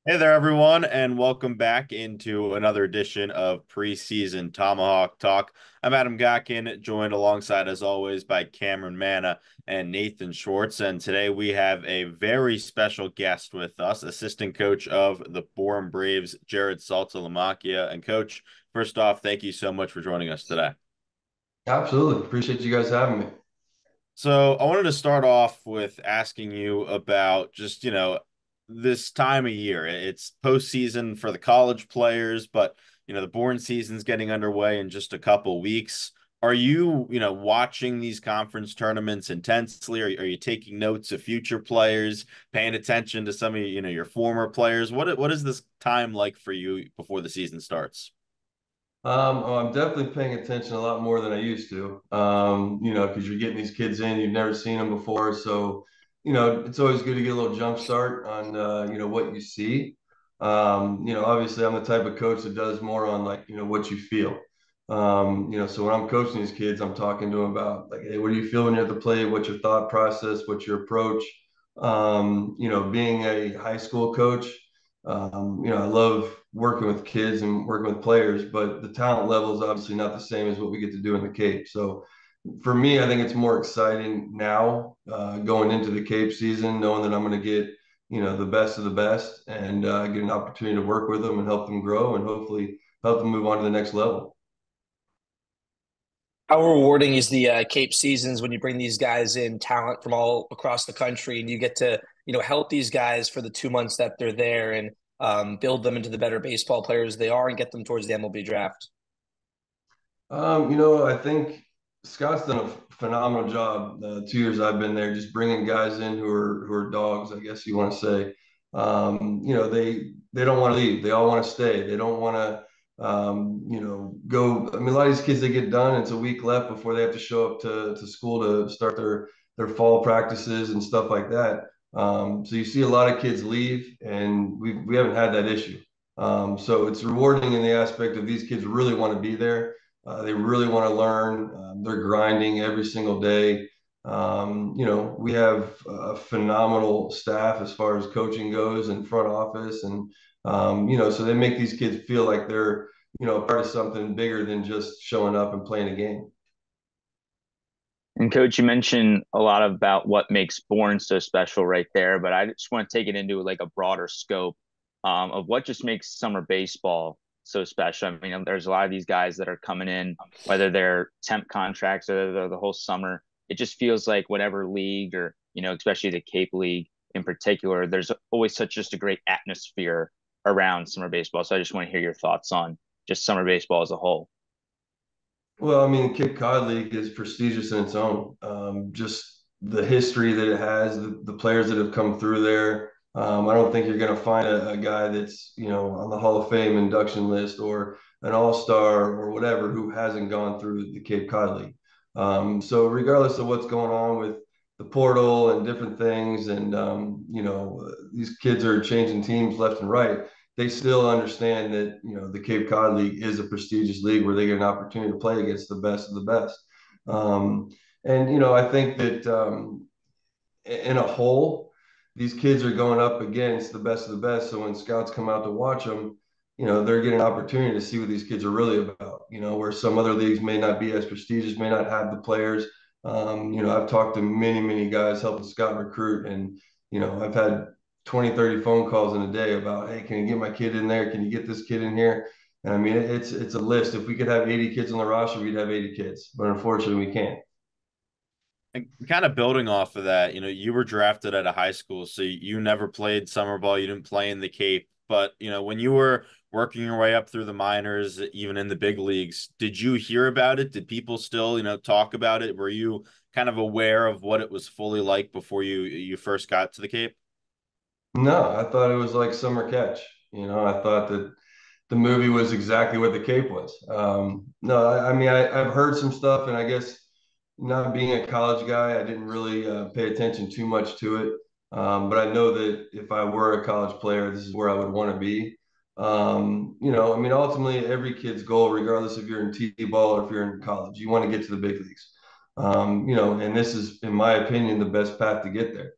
Hey there, everyone, and welcome back into another edition of preseason Tomahawk Talk. I'm Adam Gotkin, joined alongside, as always, by Cameron Manna and Nathan Schwartz. And today we have a very special guest with us, assistant coach of the Bourne Braves, Jarrod Saltalamacchia. And coach, first off, thank you so much for joining us today. Absolutely. Appreciate you guys having me. So I wanted to start off with asking you about just, this time of year. It's postseason for the college players, but the Bourne season's getting underway in just a couple weeks. Are you, watching these conference tournaments intensely? Are you taking notes of future players, paying attention to some of your former players? What is this time like for you before the season starts? I'm definitely paying attention a lot more than I used to. Because you're getting these kids in, you've never seen them before. So, it's always good to get a little jump start on, what you see. Obviously I'm the type of coach that does more on like, what you feel. So when I'm coaching these kids, I'm talking to them about like, hey, what do you feel when you're at the plate? What's your thought process? What's your approach? Being a high school coach, I love working with kids and working with players, but the talent level is obviously not the same as what we get to do in the Cape. So for me, I think it's more exciting now, going into the Cape season, knowing that I'm going to get, the best of the best and get an opportunity to work with them and help them grow and hopefully help them move on to the next level. How rewarding is the Cape seasons when you bring these guys in, talent from all across the country, and you get to, help these guys for the 2 months that they're there and build them into the better baseball players they are and get them towards the MLB draft. I think Scott's done a phenomenal job. The 2 years I've been there, just bringing guys in who are dogs, I guess you want to say. They don't want to leave. They all want to stay. They don't want to, go. I mean, a lot of these kids they get done. It's a week left before they have to show up to school to start their fall practices and stuff like that. So you see a lot of kids leave, and we haven't had that issue. So it's rewarding in the aspect of these kids really want to be there. They really want to learn. They're grinding every single day. We have a phenomenal staff as far as coaching goes and front office. And, so they make these kids feel like they're, part of something bigger than just showing up and playing a game. And coach, you mentioned a lot about what makes Bourne so special right there, but I just want to take it into like a broader scope of what just makes summer baseball so special. I mean, there's a lot of these guys that are coming in, whether they're temp contracts or they're the whole summer. It just feels like whatever league or, especially the Cape League in particular, there's always such just a great atmosphere around summer baseball. So I just want to hear your thoughts on just summer baseball as a whole. Well, I mean, Cape Cod League is prestigious in its own. Just the history that it has, the players that have come through there. I don't think you're going to find a guy that's, on the Hall of Fame induction list or an all-star or whatever who hasn't gone through the Cape Cod League. So regardless of what's going on with the portal and different things, and these kids are changing teams left and right, they still understand that the Cape Cod League is a prestigious league where they get an opportunity to play against the best of the best. Um, and I think that in a whole, these kids are going up against the best of the best. So when scouts come out to watch them, they're getting an opportunity to see what these kids are really about. Where some other leagues may not be as prestigious, may not have the players. I've talked to many guys helping scout and recruit, and I've had 20, 30 phone calls in a day about, hey, can you get my kid in there? Can you get this kid in here? And I mean, it's a list. If we could have 80 kids on the roster, we'd have 80 kids, but unfortunately, we can't. And kind of building off of that, you were drafted at a high school, so you never played summer ball. You didn't play in the Cape. But, when you were working your way up through the minors, even in the big leagues, did you hear about it? Did people still, talk about it? Were you kind of aware of what it was fully like before you first got to the Cape? No, I thought it was like Summer Catch. I thought that the movie was exactly what the Cape was. No, I mean, I've heard some stuff, and I guess not being a college guy, I didn't really pay attention too much to it. But I know that if I were a college player, this is where I would want to be. I mean, ultimately, every kid's goal, regardless if you're in T-ball or if you're in college, you want to get to the big leagues. And this is, in my opinion, the best path to get there.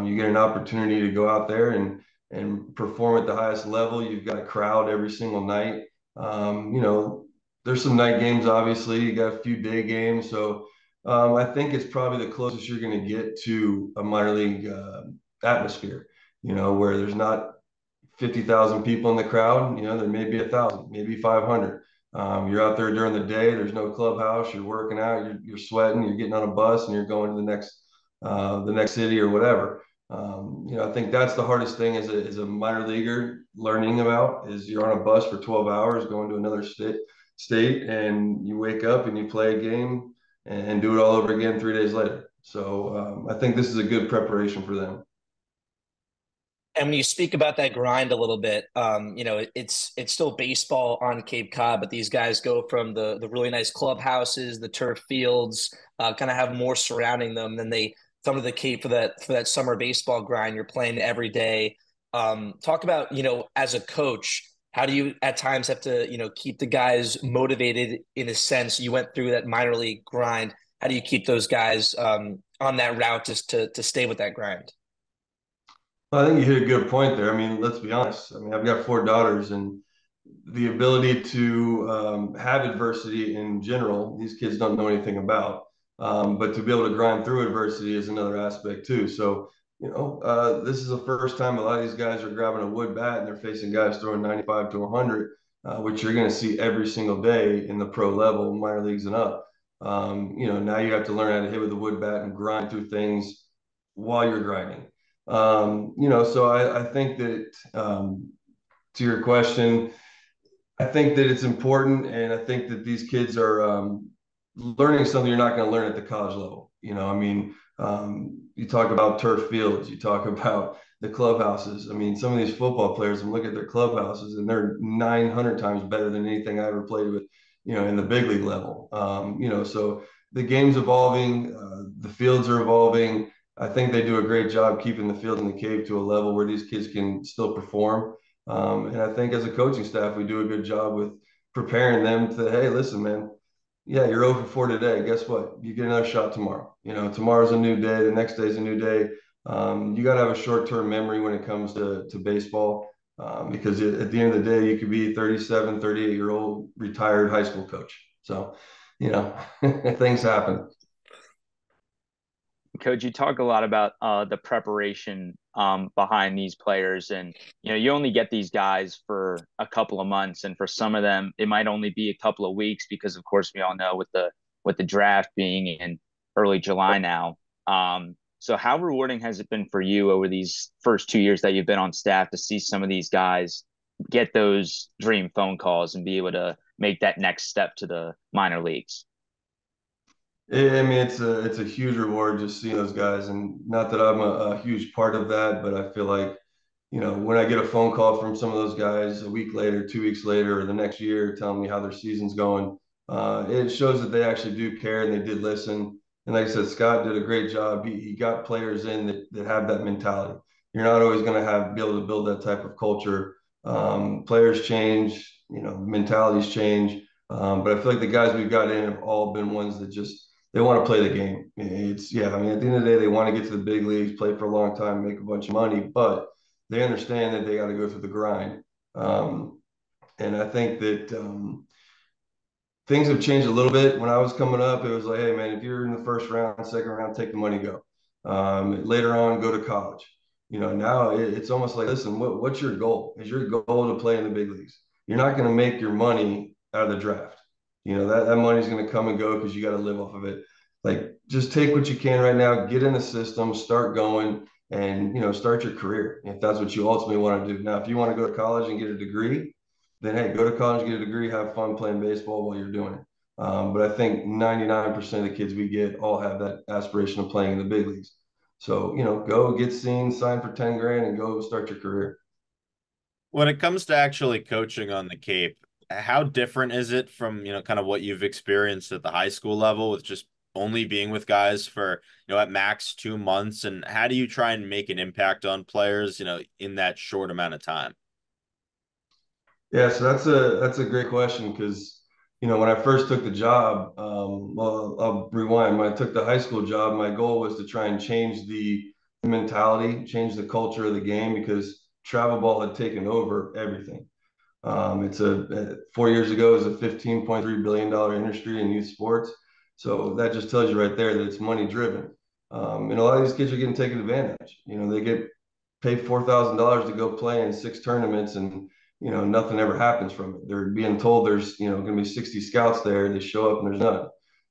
You get an opportunity to go out there and and perform at the highest level, you've got a crowd every single night. You know, there's some night games, obviously. You got a few day games. So I think it's probably the closest you're going to get to a minor league atmosphere, you know, where there's not 50,000 people in the crowd. You know, there may be 1,000, maybe 500. You're out there during the day. There's no clubhouse. You're working out. You're sweating. You're getting on a bus and you're going to the next city or whatever. You know, I think that's the hardest thing as a minor leaguer learning about is you're on a bus for 12 hours going to another state and you wake up and you play a game and do it all over again 3 days later. So I think this is a good preparation for them. And when you speak about that grind a little bit, you know, it's still baseball on Cape Cod, but these guys go from the really nice clubhouses, the turf fields, kind of have more surrounding them than they come to the Cape for that summer baseball grind. You're playing every day. Talk about, you know, as a coach, how do you at times have to, you know, keep the guys motivated in a sense? You went through that minor league grind. How do you keep those guys on that route just to stay with that grind? Well, I think you hit a good point there. I mean, let's be honest. I mean, I've got 4 daughters, and the ability to have adversity in general, these kids don't know anything about. But to be able to grind through adversity is another aspect too. So, you know, this is the first time a lot of these guys are grabbing a wood bat and they're facing guys throwing 95 to 100, which you're going to see every single day in the pro level, minor leagues and up. You know, now you have to learn how to hit with a wood bat and grind through things while you're grinding. You know, so I think that to your question, I think that it's important, and I think that these kids are learning something you're not going to learn at the college level. You know, I mean, you talk about turf fields, you talk about the clubhouses. I mean, some of these football players, and look at their clubhouses, and they're 900 times better than anything I ever played with, you know, in the big league level. You know, so the game's evolving, the fields are evolving. I think they do a great job keeping the field in the cave to a level where these kids can still perform. And I think as a coaching staff, we do a good job with preparing them to, hey, listen, man, yeah, you're over 4 today. Guess what? You get another shot tomorrow. You know, tomorrow's a new day. The next day's a new day. You got to have a short-term memory when it comes to baseball because at the end of the day, you could be 37, 38-year-old retired high school coach. So, you know, things happen. Coach, you talk a lot about the preparation behind these players, and you know you only get these guys for a couple of months, and for some of them it might only be a couple of weeks because, of course, we all know with the draft being in early July now. So, how rewarding has it been for you over these first 2 years that you've been on staff to see some of these guys get those dream phone calls and be able to make that next step to the minor leagues? I mean, it's a huge reward just seeing those guys, and not that I'm a huge part of that, but I feel like you know when I get a phone call from some of those guys a week later, 2 weeks later, or the next year, telling me how their season's going, it shows that they actually do care and they did listen. And like I said, Scott did a great job. He got players in that have that mentality. You're not always going to be able to build that type of culture. Players change, you know, mentalities change. But I feel like the guys we've got in have all been ones that just they want to play the game. It's yeah. I mean, at the end of the day, they want to get to the big leagues, play for a long time, make a bunch of money, but they understand that they got to go through the grind. And I think that things have changed a little bit. When I was coming up, it was like, hey, man, if you're in the first round, second round, take the money, go. Later on, go to college. You know, now it's almost like, listen, what's your goal? Is your goal to play in the big leagues? You're not going to make your money out of the draft. You know, that money's going to come and go because you got to live off of it. Like, just take what you can right now, get in the system, start going, and, you know, start your career if that's what you ultimately want to do. Now, if you want to go to college and get a degree, then hey, go to college, get a degree, have fun playing baseball while you're doing it. But I think 99% of the kids we get all have that aspiration of playing in the big leagues. So, you know, go get seen, sign for 10 grand and go start your career. When it comes to actually coaching on the Cape, how different is it from, kind of what you've experienced at the high school level with just only being with guys for, at max 2 months? And how do you try and make an impact on players, in that short amount of time? Yeah, so that's a great question because when I first took the job, well, I'll rewind. When I took the high school job, my goal was to try and change the mentality, change the culture of the game because travel ball had taken over everything. It's 4 years ago, it was a $15.3 billion industry in youth sports. So that just tells you right there that it's money driven. And a lot of these kids are getting taken advantage. They get paid $4,000 to go play in 6 tournaments, and nothing ever happens from it. They're being told there's going to be 60 scouts there. They show up and there's none.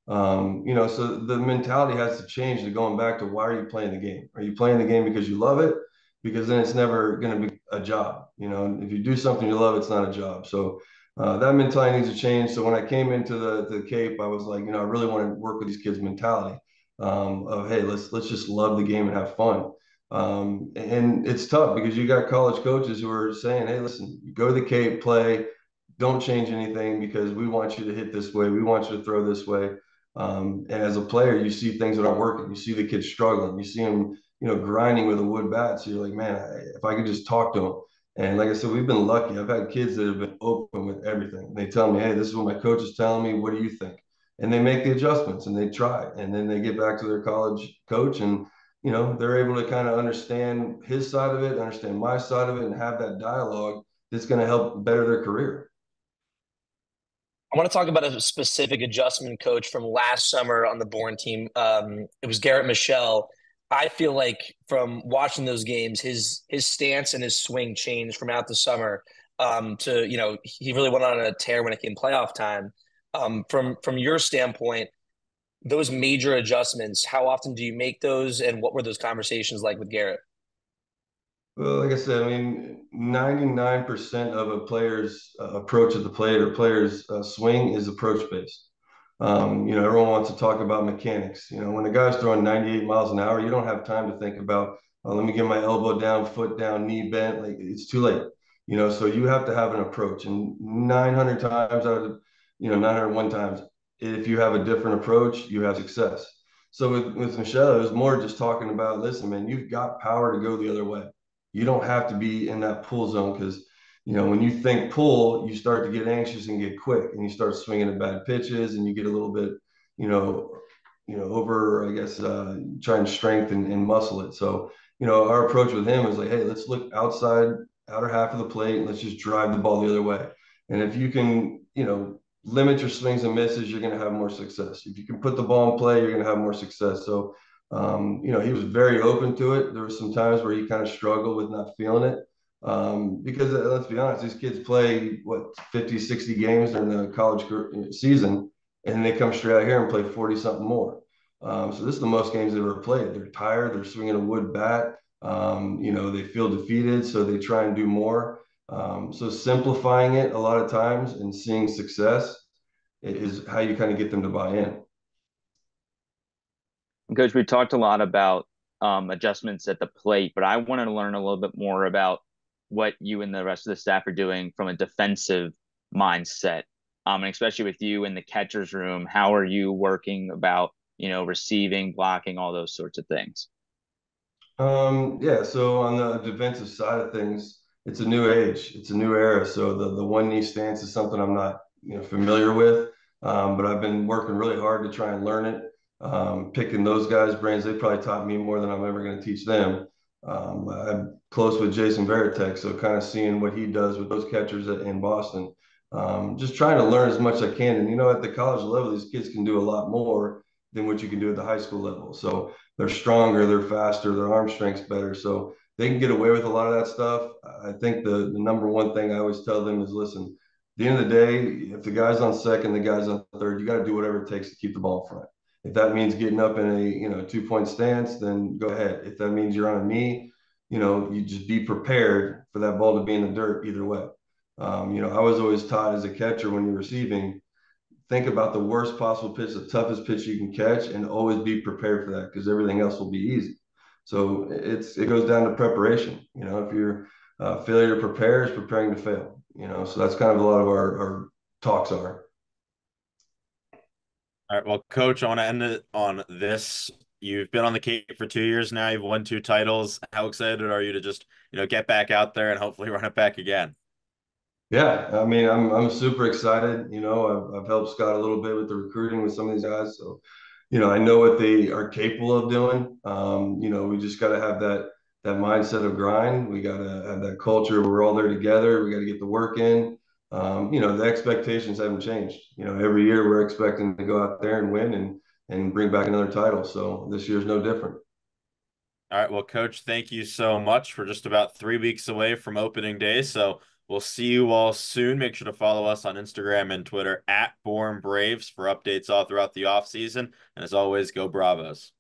So the mentality has to change to going back to, why are you playing the game? Are you playing the game because you love it? Because then it's never going to be a job. If you do something you love, it's not a job. So that mentality needs to change. So when I came into the Cape, I was like, I really want to work with these kids' mentality of, hey, let's just love the game and have fun. And it's tough because you got college coaches who are saying, hey, listen, go to the Cape, play, don't change anything because we want you to hit this way. We want you to throw this way. And as a player, you see things that aren't working. You see the kids struggling. You see them, grinding with a wood bat. So you're like, man, if I could just talk to them. And like I said, we've been lucky. I've had kids that have been open with everything. And they tell me, hey, this is what my coach is telling me. What do you think? And they make the adjustments and they try. And then they get back to their college coach, and they're able to kind of understand his side of it, understand my side of it, and have that dialogue that's going to help better their career. I want to talk about a specific adjustment coach from last summer on the Bourne team. It was Garrett Michelle. I feel like from watching those games, his stance and his swing changed from out the summer to he really went on a tear when it came playoff time. From your standpoint, those major adjustments, how often do you make those, and what were those conversations like with Garrett? Well, like I said, I mean, 99% of a player's approach at the plate or player's swing is approach based. Everyone wants to talk about mechanics. When a guy's throwing 98 miles an hour, you don't have time to think about, let me get my elbow down, foot down, knee bent. Like, it's too late. So you have to have an approach. And 900 times out of, 901 times, if you have a different approach, you have success. So with Michelle, it was more just talking about, listen, man, you've got power to go the other way. You don't have to be in that pull zone because, when you think pull, you start to get anxious and get quick, and you start swinging at bad pitches, and you get a little bit, over, I guess, trying to strengthen and muscle it. So, our approach with him is like, hey, let's look outside, outer half of the plate, and let's just drive the ball the other way. And if you can, limit your swings and misses, you're going to have more success. If you can put the ball in play, you're going to have more success. So, he was very open to it. There were some times where he kind of struggled with not feeling it. Because let's be honest, these kids play 50, 60 games during the college season, and they come straight out here and play 40 something more. So this is the most games they've ever played. They're tired. They're swinging a wood bat. They feel defeated, so they try and do more. So simplifying it a lot of times and seeing success is how you kind of get them to buy in. Coach, we talked a lot about adjustments at the plate, but I wanted to learn a little bit more about what you and the rest of the staff are doing from a defensive mindset. And especially with you in the catcher's room, how are you working about, receiving, blocking, all those sorts of things? Yeah, so on the defensive side of things, it's a new age, it's a new era. So the one knee stance is something I'm not familiar with, but I've been working really hard to try and learn it. Picking those guys' brains, they probably taught me more than I'm ever going to teach them. I'm close with Jason Varitek, so kind of seeing what he does with those catchers in Boston. Just trying to learn as much as I can. And at the college level, these kids can do a lot more than what you can do at the high school level. So they're stronger, they're faster, their arm strength's better. So they can get away with a lot of that stuff. I think the number one thing I always tell them is, listen, at the end of the day, if the guy's on second, the guy's on third, you got to do whatever it takes to keep the ball in front. If that means getting up in a 2-point stance, then go ahead. If that means you're on a knee, you just be prepared for that ball to be in the dirt either way. I was always taught as a catcher, when you're receiving, think about the worst possible pitch, the toughest pitch you can catch, and always be prepared for that because everything else will be easy. So it goes down to preparation. If you're failure to prepare is preparing to fail. So that's kind of a lot of our talks are. All right, well, Coach, I want to end it on this. You've been on the Cape for 2 years now. You've won 2 titles. How excited are you to just, get back out there and hopefully run it back again? Yeah, I mean, I'm super excited. I've helped Scott a little bit with the recruiting with some of these guys, so I know what they are capable of doing. We just got to have that mindset of grind. We got to have that culture where we're all there together. We got to get the work in. The expectations haven't changed. Every year we're expecting to go out there and win and bring back another title. So this year's no different. All right, well, Coach, thank you so much. We're just about 3 weeks away from opening day, so we'll see you all soon. Make sure to follow us on Instagram and Twitter at Born Braves for updates all throughout the offseason. And as always, go Bravos.